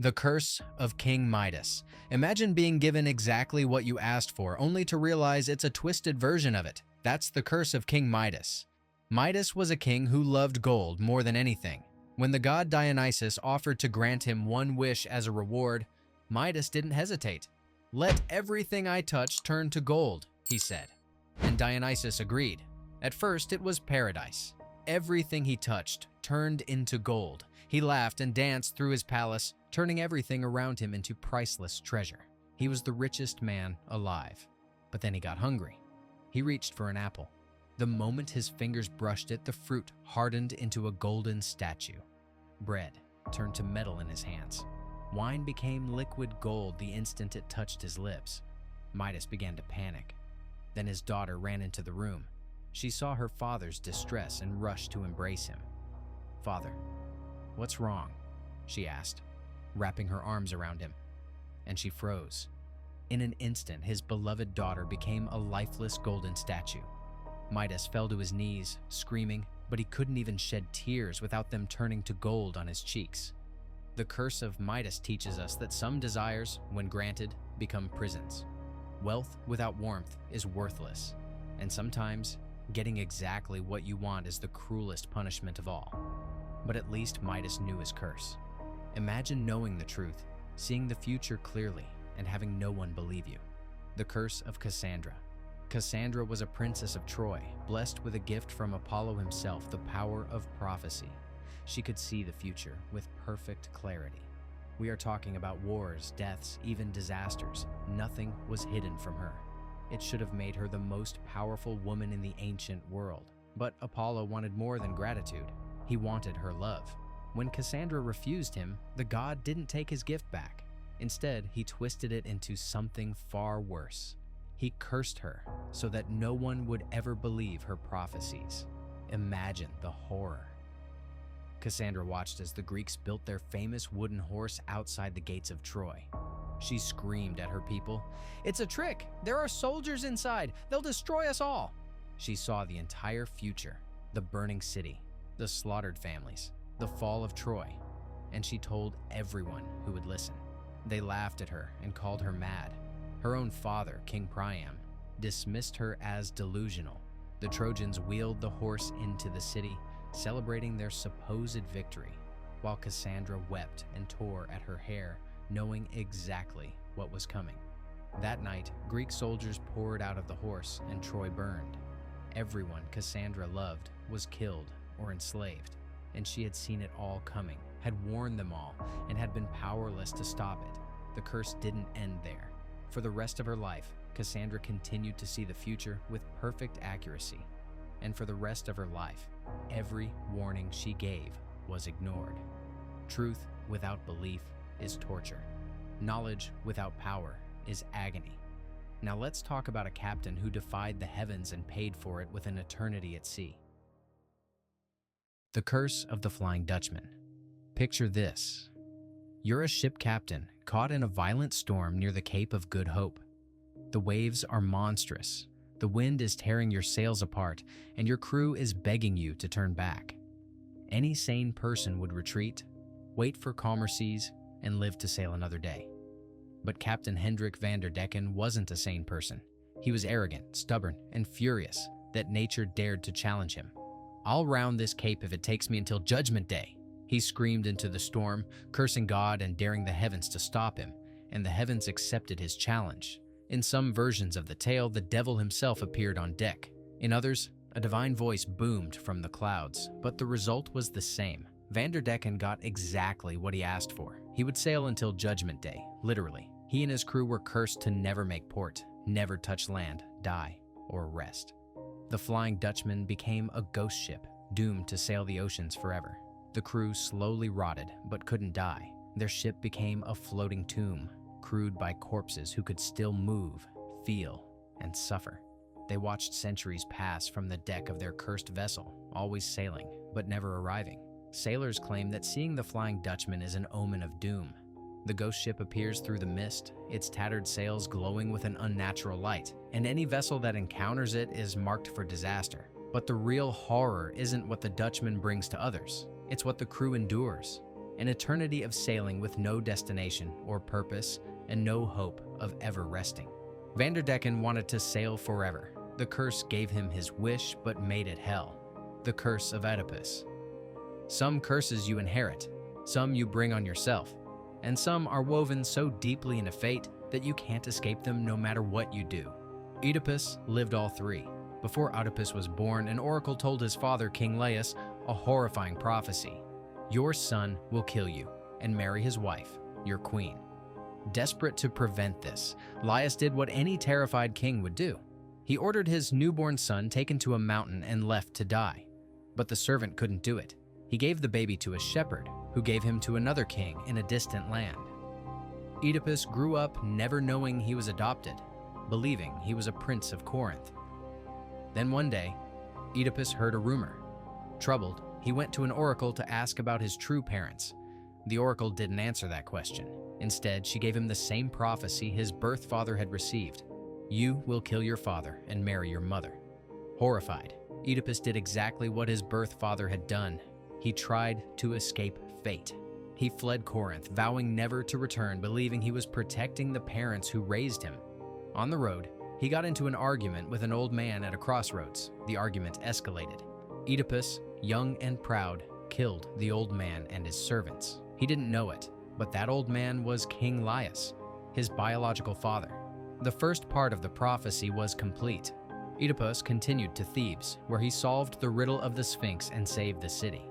The Curse of King Midas. Imagine being given exactly what you asked for, only to realize it's a twisted version of it. That's the curse of King Midas. Midas was a king who loved gold more than anything. When the god Dionysus offered to grant him one wish as a reward, Midas didn't hesitate. "Let everything I touch turn to gold," he said. And Dionysus agreed. At first, it was paradise. Everything he touched turned into gold. He laughed and danced through his palace, turning everything around him into priceless treasure. He was the richest man alive. But then he got hungry. He reached for an apple. The moment his fingers brushed it, the fruit hardened into a golden statue. Bread turned to metal in his hands. Wine became liquid gold the instant it touched his lips. Midas began to panic. Then his daughter ran into the room. She saw her father's distress and rushed to embrace him. "Father, what's wrong?" she asked, wrapping her arms around him. And she froze. In an instant, his beloved daughter became a lifeless golden statue. Midas fell to his knees, screaming, but he couldn't even shed tears without them turning to gold on his cheeks. The curse of Midas teaches us that some desires, when granted, become prisons. Wealth without warmth is worthless, and sometimes getting exactly what you want is the cruelest punishment of all. But at least Midas knew his curse. Imagine knowing the truth, seeing the future clearly, and having no one believe you. The curse of Cassandra. Cassandra was a princess of Troy, blessed with a gift from Apollo himself, the power of prophecy. She could see the future with perfect clarity. We are talking about wars, deaths, even disasters. Nothing was hidden from her. It should have made her the most powerful woman in the ancient world. But Apollo wanted more than gratitude. He wanted her love. When Cassandra refused him, the god didn't take his gift back. Instead, he twisted it into something far worse. He cursed her so that no one would ever believe her prophecies. Imagine the horror. Cassandra watched as the Greeks built their famous wooden horse outside the gates of Troy. She screamed at her people, "It's a trick! There are soldiers inside! They'll destroy us all!" She saw the entire future, the burning city, the slaughtered families, the fall of Troy, and she told everyone who would listen. They laughed at her and called her mad. Her own father, King Priam, dismissed her as delusional. The Trojans wheeled the horse into the city, celebrating their supposed victory, while Cassandra wept and tore at her hair, knowing exactly what was coming. That night, Greek soldiers poured out of the horse and Troy burned. Everyone Cassandra loved was killed or enslaved, and she had seen it all coming, had warned them all, and had been powerless to stop it. The curse didn't end there. For the rest of her life, Cassandra continued to see the future with perfect accuracy. And for the rest of her life, every warning she gave was ignored. Truth without belief is torture. Knowledge without power is agony. Now let's talk about a captain who defied the heavens and paid for it with an eternity at sea. The Curse of the Flying Dutchman. Picture this. You're a ship captain caught in a violent storm near the Cape of Good Hope. The waves are monstrous. The wind is tearing your sails apart, and your crew is begging you to turn back. Any sane person would retreat, wait for calmer seas, and live to sail another day. But Captain Hendrik van der Decken wasn't a sane person. He was arrogant, stubborn, and furious that nature dared to challenge him. "I'll round this cape if it takes me until Judgment Day," he screamed into the storm, cursing God and daring the heavens to stop him, and the heavens accepted his challenge. In some versions of the tale, the devil himself appeared on deck. In others, a divine voice boomed from the clouds, but the result was the same. Van der Decken got exactly what he asked for. He would sail until Judgment Day, literally. He and his crew were cursed to never make port, never touch land, die, or rest. The Flying Dutchman became a ghost ship, doomed to sail the oceans forever. The crew slowly rotted, but couldn't die. Their ship became a floating tomb, crewed by corpses who could still move, feel, and suffer. They watched centuries pass from the deck of their cursed vessel, always sailing, but never arriving. Sailors claim that seeing the Flying Dutchman is an omen of doom. The ghost ship appears through the mist, its tattered sails glowing with an unnatural light, and any vessel that encounters it is marked for disaster. But the real horror isn't what the Dutchman brings to others, it's what the crew endures. an eternity of sailing with no destination or purpose and no hope of ever resting. Vanderdecken wanted to sail forever. The curse gave him his wish but made it hell. The curse of Oedipus. Some curses you inherit, some you bring on yourself, and some are woven so deeply into fate that you can't escape them no matter what you do. Oedipus lived all three. Before Oedipus was born, an oracle told his father, King Laius, a horrifying prophecy. Your son will kill you and marry his wife, your queen. Desperate to prevent this, Laius did what any terrified king would do. He ordered his newborn son taken to a mountain and left to die. But the servant couldn't do it. He gave the baby to a shepherd, who gave him to another king in a distant land. Oedipus grew up never knowing he was adopted, believing he was a prince of Corinth. Then one day, Oedipus heard a rumor. Troubled, he went to an oracle to ask about his true parents. The oracle didn't answer that question. Instead, she gave him the same prophecy his birth father had received. You will kill your father and marry your mother. Horrified, Oedipus did exactly what his birth father had done. He tried to escape fate. He fled Corinth, vowing never to return, believing he was protecting the parents who raised him. On the road, he got into an argument with an old man at a crossroads. The argument escalated. Oedipus, young and proud, killed the old man and his servants. He didn't know it, but that old man was King Laius, his biological father. The first part of the prophecy was complete. Oedipus continued to Thebes, where he solved the riddle of the Sphinx and saved the city.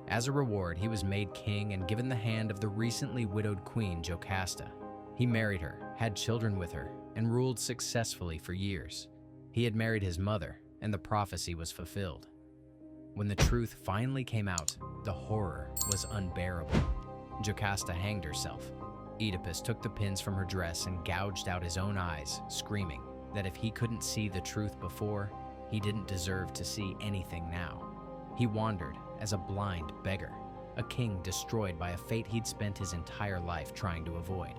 As a reward, he was made king and given the hand of the recently widowed queen Jocasta. He married her, had children with her, and ruled successfully for years. He had married his mother, and the prophecy was fulfilled. When the truth finally came out, the horror was unbearable. Jocasta hanged herself. Oedipus took the pins from her dress and gouged out his own eyes, screaming that if he couldn't see the truth before, he didn't deserve to see anything now. He wandered as a blind beggar, a king destroyed by a fate he'd spent his entire life trying to avoid.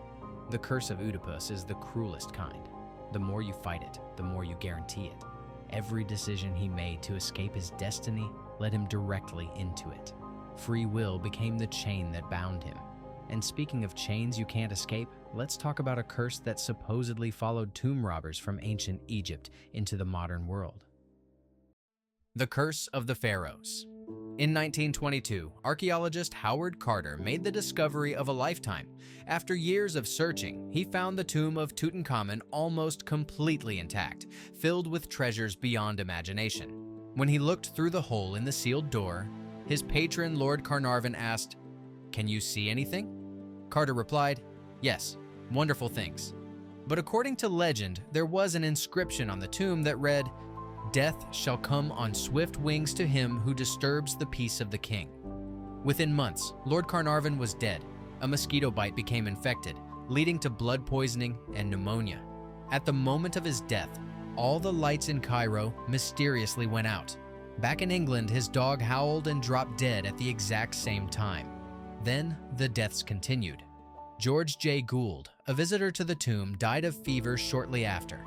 The curse of Oedipus is the cruelest kind. The more you fight it, the more you guarantee it. Every decision he made to escape his destiny led him directly into it. Free will became the chain that bound him. And speaking of chains you can't escape, let's talk about a curse that supposedly followed tomb robbers from ancient Egypt into the modern world. The Curse of the Pharaohs. In 1922, archaeologist Howard Carter made the discovery of a lifetime. After years of searching, he found the tomb of Tutankhamun almost completely intact, filled with treasures beyond imagination. When he looked through the hole in the sealed door, his patron Lord Carnarvon asked, "Can you see anything?" Carter replied, "Yes, wonderful things." But according to legend, there was an inscription on the tomb that read, "Death shall come on swift wings to him who disturbs the peace of the king." Within months, Lord Carnarvon was dead. A mosquito bite became infected, leading to blood poisoning and pneumonia. At the moment of his death, all the lights in Cairo mysteriously went out. Back in England, his dog howled and dropped dead at the exact same time. Then, the deaths continued. George J. Gould, a visitor to the tomb, died of fever shortly after.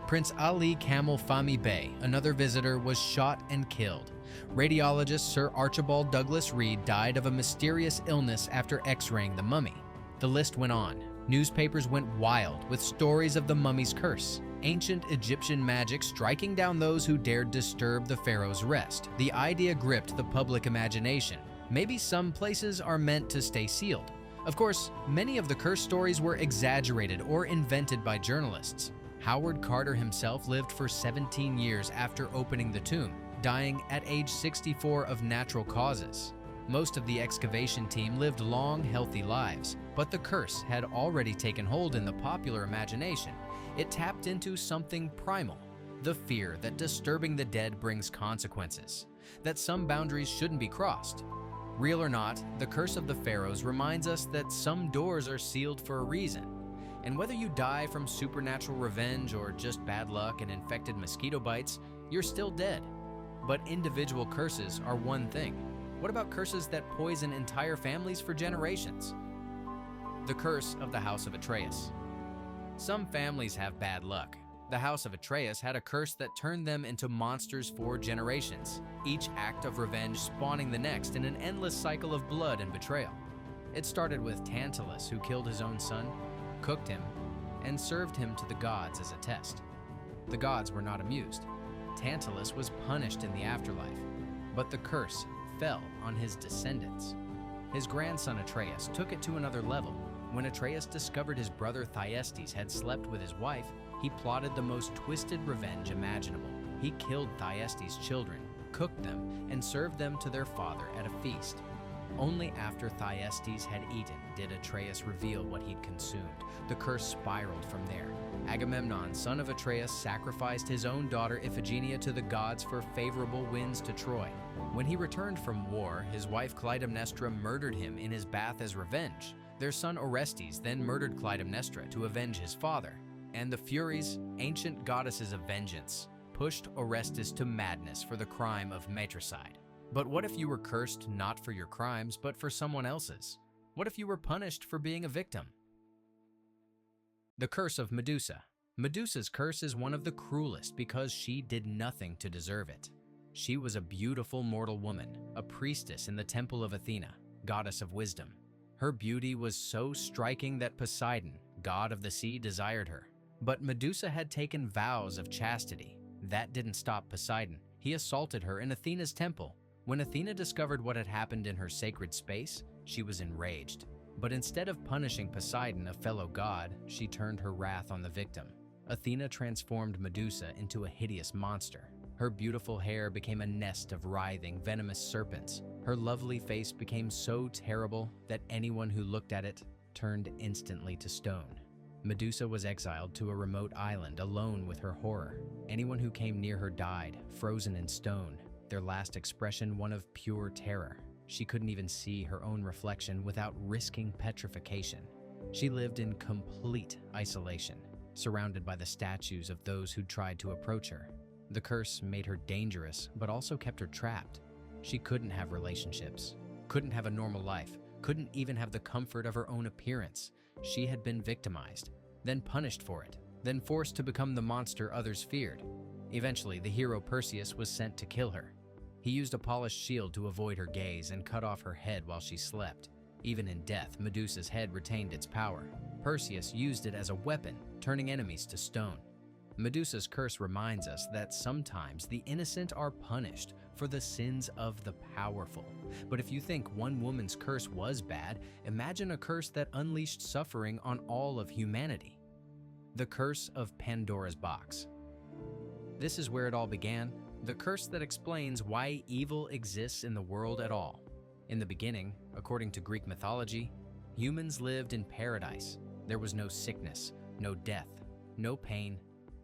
Prince Ali Camel Fahmy Bey, another visitor, was shot and killed. Radiologist Sir Archibald Douglas Reed died of a mysterious illness after x-raying the mummy. The list went on. Newspapers went wild with stories of the mummy's curse, ancient Egyptian magic striking down those who dared disturb the pharaoh's rest. The idea gripped the public imagination. Maybe some places are meant to stay sealed. Of course, many of the curse stories were exaggerated or invented by journalists. Howard Carter himself lived for 17 years after opening the tomb, dying at age 64 of natural causes. Most of the excavation team lived long, healthy lives, but the curse had already taken hold in the popular imagination. It tapped into something primal, the fear that disturbing the dead brings consequences, that some boundaries shouldn't be crossed. Real or not, the Curse of the Pharaohs reminds us that some doors are sealed for a reason. And whether you die from supernatural revenge or just bad luck and infected mosquito bites, you're still dead. But individual curses are one thing. What about curses that poison entire families for generations? The Curse of the House of Atreus. Some families have bad luck. The House of Atreus had a curse that turned them into monsters for generations, each act of revenge spawning the next in an endless cycle of blood and betrayal. It started with Tantalus, who killed his own son, cooked him, and served him to the gods as a test. The gods were not amused. Tantalus was punished in the afterlife, but the curse fell on his descendants. His grandson Atreus took it to another level. When Atreus discovered his brother Thyestes had slept with his wife, he plotted the most twisted revenge imaginable. He killed Thyestes' children, cooked them, and served them to their father at a feast. Only after Thyestes had eaten did Atreus reveal what he'd consumed. The curse spiraled from there. Agamemnon, son of Atreus, sacrificed his own daughter Iphigenia to the gods for favorable winds to Troy. When he returned from war, his wife Clytemnestra murdered him in his bath as revenge. Their son Orestes then murdered Clytemnestra to avenge his father. And the Furies, ancient goddesses of vengeance, pushed Orestes to madness for the crime of matricide. But what if you were cursed not for your crimes, but for someone else's? What if you were punished for being a victim? The curse of Medusa. Medusa's curse is one of the cruelest because she did nothing to deserve it. She was a beautiful mortal woman, a priestess in the temple of Athena, goddess of wisdom. Her beauty was so striking that Poseidon, god of the sea, desired her. But Medusa had taken vows of chastity. That didn't stop Poseidon. He assaulted her in Athena's temple. When Athena discovered what had happened in her sacred space, she was enraged. But instead of punishing Poseidon, a fellow god, she turned her wrath on the victim. Athena transformed Medusa into a hideous monster. Her beautiful hair became a nest of writhing, venomous serpents. Her lovely face became so terrible that anyone who looked at it turned instantly to stone. Medusa was exiled to a remote island alone with her horror. Anyone who came near her died, frozen in stone, their last expression one of pure terror. She couldn't even see her own reflection without risking petrification. She lived in complete isolation, surrounded by the statues of those who tried to approach her. The curse made her dangerous, but also kept her trapped. She couldn't have relationships, couldn't have a normal life, couldn't even have the comfort of her own appearance. She had been victimized, then punished for it, then forced to become the monster others feared. Eventually, the hero Perseus was sent to kill her. He used a polished shield to avoid her gaze and cut off her head while she slept. Even in death, Medusa's head retained its power. Perseus used it as a weapon, turning enemies to stone. Medusa's curse reminds us that sometimes the innocent are punished for the sins of the powerful. But if you think one woman's curse was bad, imagine a curse that unleashed suffering on all of humanity. The curse of Pandora's box. This is where it all began, the curse that explains why evil exists in the world at all. In the beginning, according to Greek mythology, humans lived in paradise. There was no sickness, no death, no pain,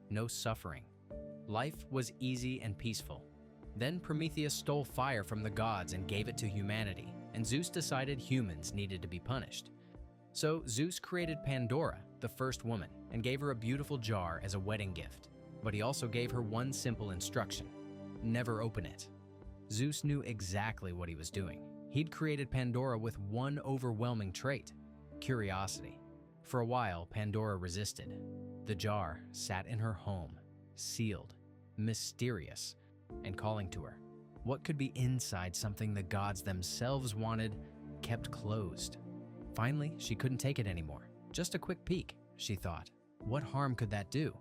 no suffering. Life was easy and peaceful. Then Prometheus stole fire from the gods and gave it to humanity, and Zeus decided humans needed to be punished. So Zeus created Pandora, the first woman, and gave her a beautiful jar as a wedding gift. But he also gave her one simple instruction: never open it. Zeus knew exactly what he was doing. He'd created Pandora with one overwhelming trait: curiosity. For a while, Pandora resisted. The jar sat in her home, sealed, mysterious, and calling to her. What could be inside something the gods themselves wanted, kept closed? Finally, she couldn't take it anymore. Just a quick peek, she thought. What harm could that do?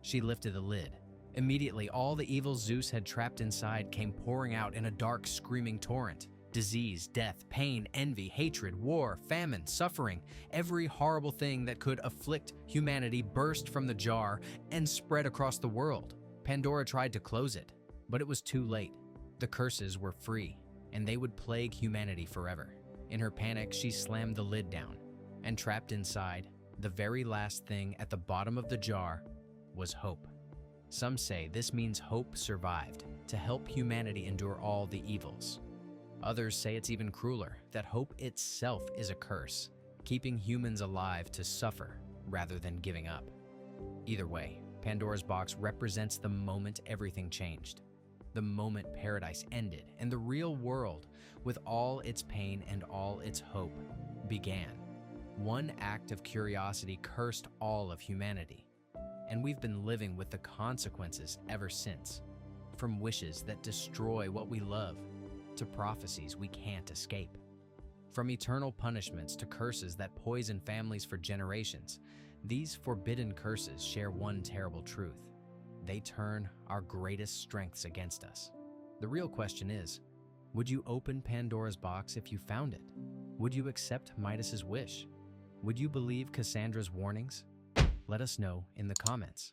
She lifted the lid. Immediately, all the evil Zeus had trapped inside came pouring out in a dark, screaming torrent. Disease, death, pain, envy, hatred, war, famine, suffering, every horrible thing that could afflict humanity burst from the jar and spread across the world. Pandora tried to close it, but it was too late. The curses were free, and they would plague humanity forever. In her panic, she slammed the lid down, and trapped inside, the very last thing at the bottom of the jar was hope. Some say this means hope survived to help humanity endure all the evils. Others say it's even crueler, that hope itself is a curse, keeping humans alive to suffer rather than giving up. Either way, Pandora's box represents the moment everything changed. The moment paradise ended and the real world, with all its pain and all its hope, began. One act of curiosity cursed all of humanity, and we've been living with the consequences ever since. From wishes that destroy what we love, to prophecies we can't escape. From eternal punishments to curses that poison families for generations, these forbidden curses share one terrible truth. They turn our greatest strengths against us. The real question is, would you open Pandora's box if you found it? Would you accept Midas's wish? Would you believe Cassandra's warnings? Let us know in the comments.